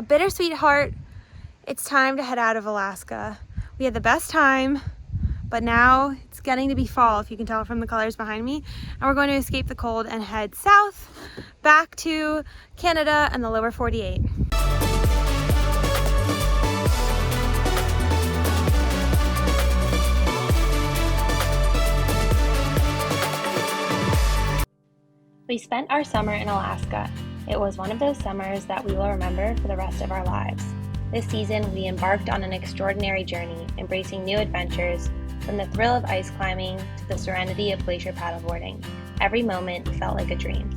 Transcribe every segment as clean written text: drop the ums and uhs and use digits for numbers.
bittersweet heart, it's time to head out of Alaska. We had the best time, but now it's getting to be fall, if you can tell from the colors behind me. And we're going to escape the cold and head south back to Canada and the lower 48. We spent our summer in Alaska. It was one of those summers that we will remember for the rest of our lives. This season, we embarked on an extraordinary journey, embracing new adventures, from the thrill of ice climbing to the serenity of glacier paddleboarding. Every moment felt like a dream.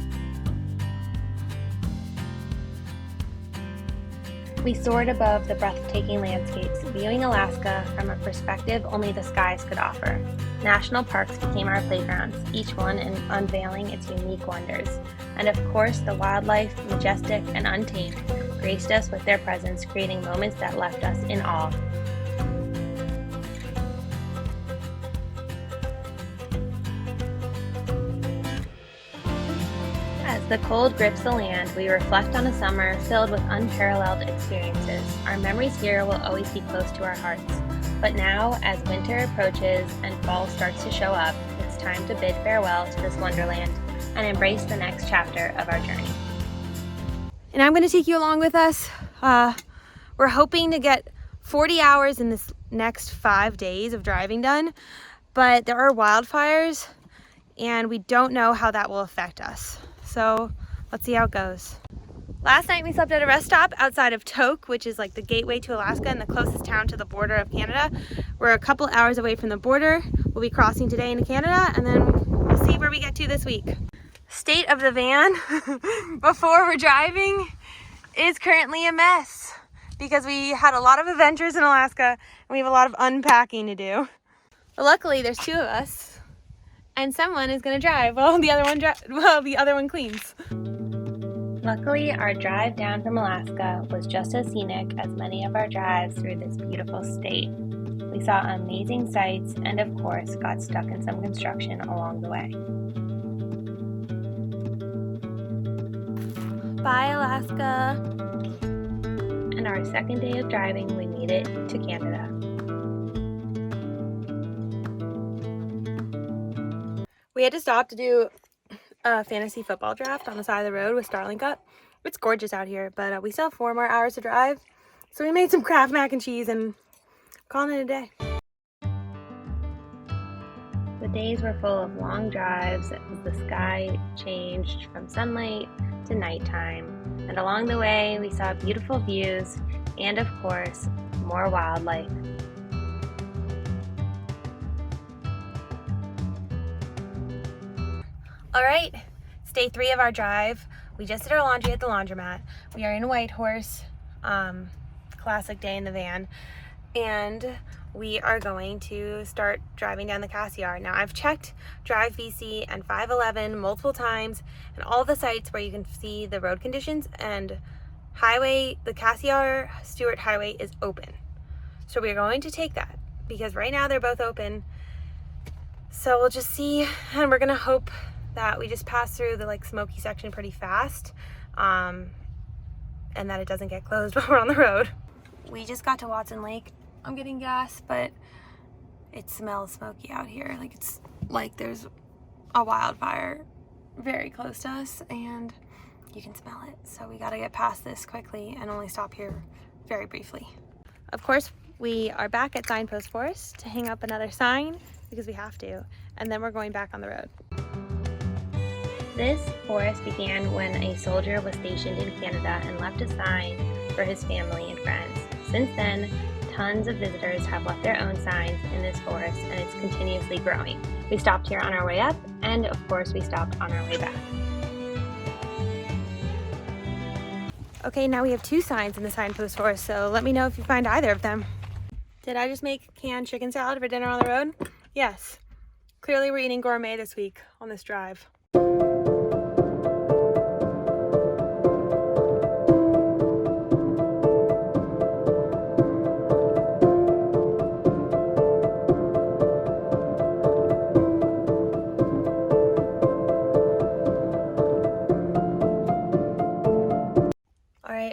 We soared above the breathtaking landscapes, viewing Alaska from a perspective only the skies could offer. National parks became our playgrounds, each one unveiling its unique wonders. And of course, the wildlife, majestic and untamed, graced us with their presence, creating moments that left us in awe. As the cold grips the land, we reflect on a summer filled with unparalleled experiences. Our memories here will always be close to our hearts. But now, as winter approaches and fall starts to show up, it's time to bid farewell to this wonderland and embrace the next chapter of our journey. And I'm going to take you along with us. We're hoping to get 40 hours in this next 5 days of driving done, but there are wildfires and we don't know how that will affect us. So let's see how it goes. Last night we slept at a rest stop outside of Tok, which is like the gateway to Alaska and the closest town to the border of Canada. We're a couple hours away from the border. We'll be crossing today into Canada, and then we'll see where we get to this week. State of the van before we're driving is currently a mess because we had a lot of adventures in Alaska and we have a lot of unpacking to do. But luckily there's two of us and someone is going to drive while the other one cleans. Luckily, our drive down from Alaska was just as scenic as many of our drives through this beautiful state. We saw amazing sights and, of course, got stuck in some construction along the way. Bye, Alaska. And our second day of driving, we made it to Canada. We had to stop to do a fantasy football draft on the side of the road with Starlink up. It's gorgeous out here, but we still have 4 more hours to drive. So we made some Kraft mac and cheese and calling it a day. The days were full of long drives as the sky changed from sunlight to nighttime. And along the way, we saw beautiful views and, of course, more wildlife. All right, it's day 3 of our drive. We just did our laundry at the laundromat. We are in Whitehorse, classic day in the van, and we are going to start driving down the Cassiar. Now, I've checked Drive BC and 511 multiple times, and all the sites where you can see the road conditions, and the Cassiar Stewart Highway is open. So we're going to take that because right now they're both open. So we'll just see, and we're gonna hope that we just pass through the smoky section pretty fast, and that it doesn't get closed while we're on the road. We just got to Watson Lake. I'm getting gas, but it smells smoky out here. It's like there's a wildfire very close to us and you can smell it. So we gotta get past this quickly and only stop here very briefly. Of course, we are back at Signpost Forest to hang up another sign because we have to, and then we're going back on the road. This forest began when a soldier was stationed in Canada and left a sign for his family and friends. Since then, tons of visitors have left their own signs in this forest, and it's continuously growing. We stopped here on our way up, and of course we stopped on our way back. Okay, now we have 2 signs in the Signpost Forest, so let me know if you find either of them. Did I just make canned chicken salad for dinner on the road? Yes. Clearly we're eating gourmet this week on this drive.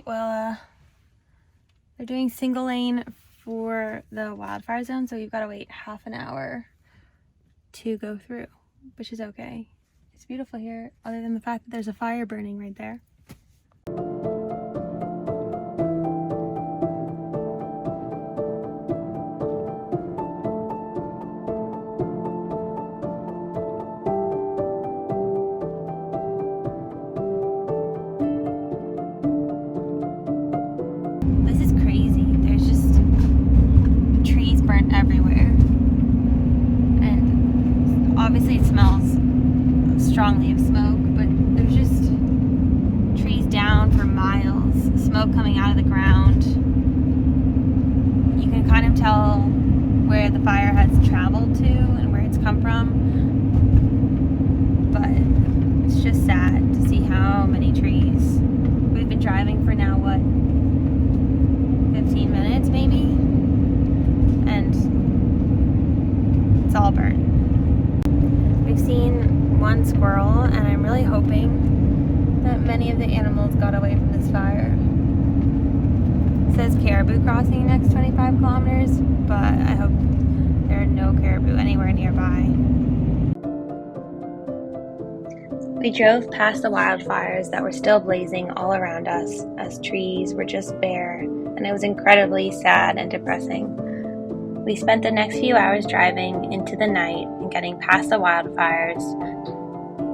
Well, doing single lane for the wildfire zone, so you've got to wait half an hour to go through, which is okay. It's beautiful here, other than the fact that there's a fire burning right there. This is crazy. There's just trees burnt everywhere. And obviously it smells strongly of smoke, but there's just trees down for miles, smoke coming out of the ground. You can kind of tell where the fire has traveled to and where it's come from, but it's just sad to see how many trees. We've been driving for now, what, 15 minutes maybe? And it's all burnt. We've seen one squirrel, and I'm really hoping that many of the animals got away from this fire. It says caribou crossing next 25 kilometers, but I hope there are no caribou anywhere nearby. We drove past the wildfires that were still blazing all around us, as trees were just bare, and it was incredibly sad and depressing. We spent the next few hours driving into the night and getting past the wildfires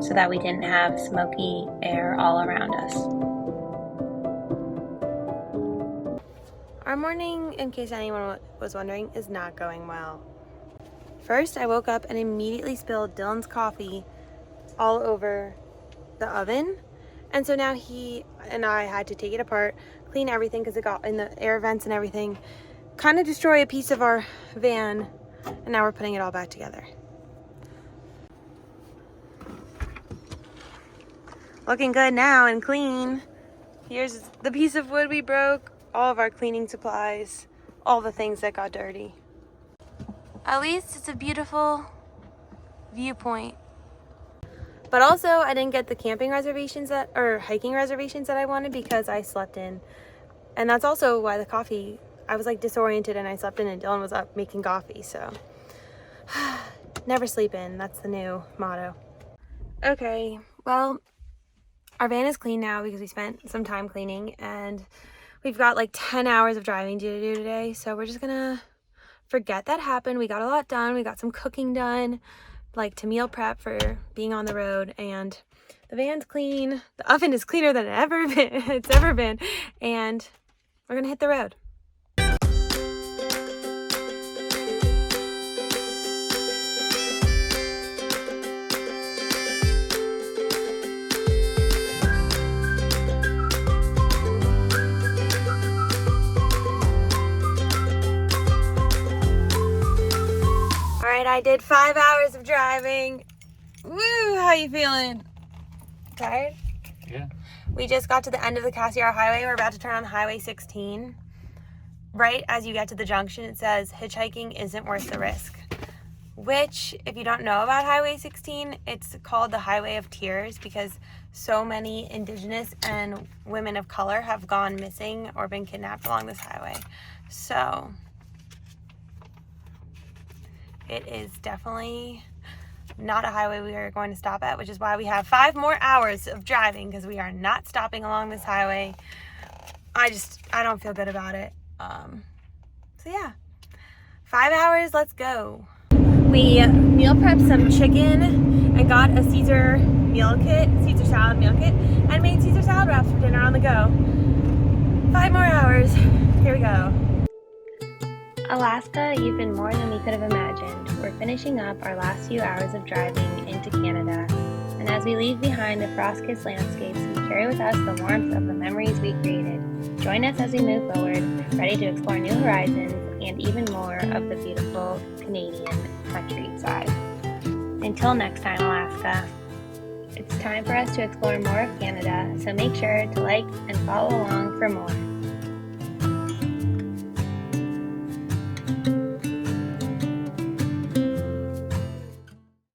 so that we didn't have smoky air all around us. Our morning, in case anyone was wondering, is not going well. First, I woke up and immediately spilled Dylan's coffee all over the oven, and so now he and I had to take it apart, clean everything because it got in the air vents and everything, kind of destroy a piece of our van, and now we're putting it all back together. Looking good now and clean. Here's the piece of wood we broke, all of our cleaning supplies, all the things that got dirty. At least it's a beautiful viewpoint. But also, I didn't get the camping reservations or hiking reservations that I wanted because I slept in. And that's also why the coffee, I was like disoriented and I slept in, and Dylan was up making coffee, so. Never sleep in, that's the new motto. Okay, well, our van is clean now because we spent some time cleaning, and we've got like 10 hours of driving to do today, so we're just gonna forget that happened. We got a lot done. We got some cooking done, like to meal prep for being on the road, and the van's clean. The oven is cleaner than it's ever been, and we're gonna hit the road. Alright, I did 5 hours of driving. Woo, how you feeling? Tired? Yeah. We just got to the end of the Cassiar Highway. We're about to turn on Highway 16. Right as you get to the junction, it says hitchhiking isn't worth the risk. Which, if you don't know about Highway 16, it's called the Highway of Tears because so many Indigenous and women of color have gone missing or been kidnapped along this highway. So it is definitely not a highway we are going to stop at, which is why we have 5 more hours of driving, because we are not stopping along this highway. I don't feel good about it. So yeah, 5 hours, let's go. We meal prepped some chicken and got a Caesar salad meal kit, and made Caesar salad wraps for dinner on the go. 5 more hours, here we go. Alaska, you've been more than we could have imagined. We're finishing up our last few hours of driving into Canada, and as we leave behind the frost-kissed landscapes, we carry with us the warmth of the memories we created. Join us as we move forward, ready to explore new horizons and even more of the beautiful Canadian countryside. Until next time, Alaska. It's time for us to explore more of Canada, so make sure to like and follow along for more.